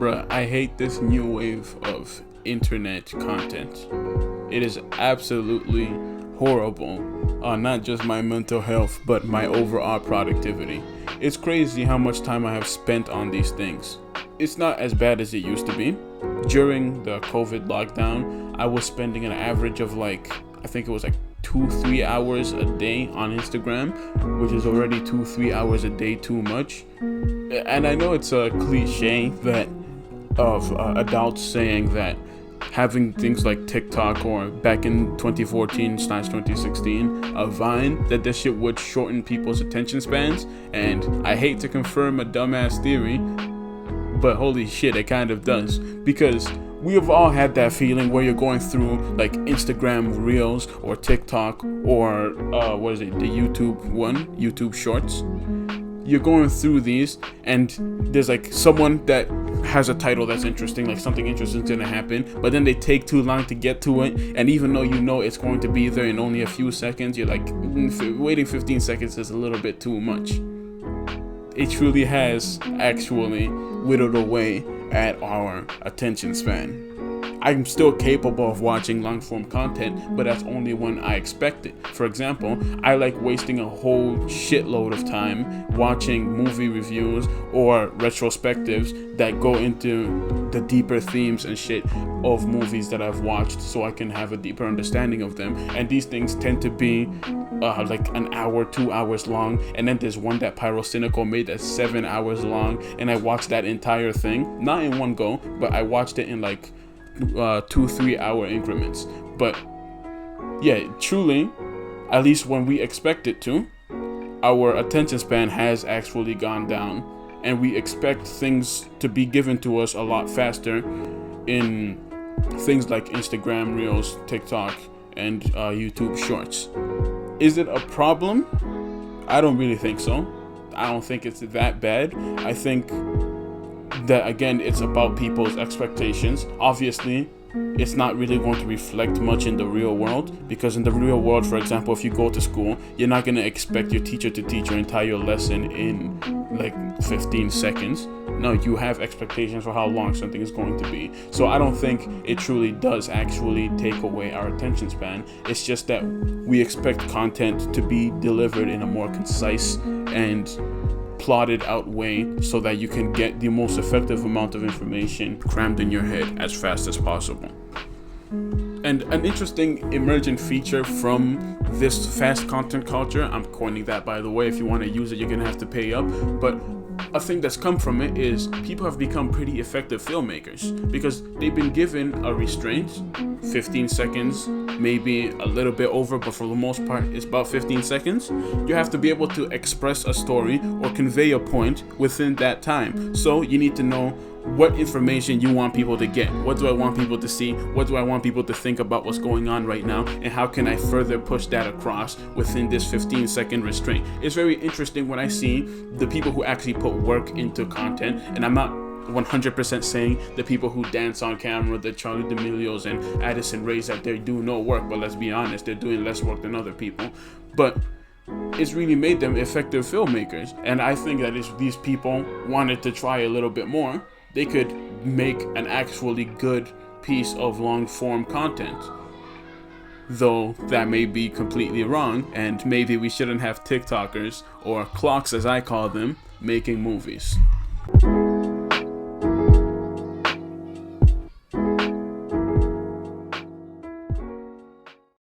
Bruh, I hate this new wave of internet content. It is absolutely horrible on not just my mental health, but my overall productivity. It's crazy how much time I have spent on these things. It's not as bad as it used to be. During the COVID lockdown, I was spending an average of I think it was 2-3 hours a day on Instagram, which is already 2-3 hours a day too much. And I know it's a cliche that of adults saying that having things like TikTok or back in 2014/2016 a Vine, that this shit would shorten people's attention spans. And I hate to confirm a dumbass theory, but holy shit, it kind of does, because we have all had that feeling where you're going through Instagram Reels or TikTok or the YouTube Shorts. You're going through these and there's someone that has a title that's interesting, something interesting is gonna happen, but then they take too long to get to it, and even though you know it's going to be there in only a few seconds, you're waiting 15 seconds is a little bit too much. It truly has actually whittled away at our attention span. I'm still capable of watching long form content, but that's only when I expect it. For example, I like wasting a whole shitload of time watching movie reviews or retrospectives that go into the deeper themes and shit of movies that I've watched, so I can have a deeper understanding of them. And these things tend to be an hour, 2 hours long, and then there's one that Pyrocynical made that's 7 hours long, and I watched that entire thing, not in one go, but I watched it in 2-3 hour increments. But yeah, truly, at least when we expect it to, our attention span has actually gone down, and we expect things to be given to us a lot faster in things like Instagram Reels, TikTok, and YouTube Shorts. Is it a problem? I don't really think so. I don't think it's that bad. I think that, again, it's about people's expectations. Obviously, it's not really going to reflect much in the real world, because in the real world, for example, if you go to school, you're not going to expect your teacher to teach your entire lesson in 15 seconds. No, you have expectations for how long something is going to be. So I don't think it truly does actually take away our attention span. It's just that we expect content to be delivered in a more concise and plotted out way, so that you can get the most effective amount of information crammed in your head as fast as possible. And an interesting emergent feature from this fast content culture, I'm coining that by the way, if you want to use it you're gonna have to pay up, but a thing that's come from it is people have become pretty effective filmmakers, because they've been given a restraint, 15 seconds, maybe a little bit over, but for the most part it's about 15 seconds. You have to be able to express a story or convey a point within that time. So you need to know what information you want people to get. What do I want people to see? What do I want people to think about what's going on right now? And how can I further push that across within this 15-second restraint? It's very interesting when I see the people who actually put work into content, and I'm not 100% saying the people who dance on camera, the Charlie D'Amelios and Addison Rays, that they do no work, but let's be honest, they're doing less work than other people. But it's really made them effective filmmakers, and I think that if these people wanted to try a little bit more, they could make an actually good piece of long form content. Though that may be completely wrong, and maybe we shouldn't have TikTokers, or clocks as I call them, making movies.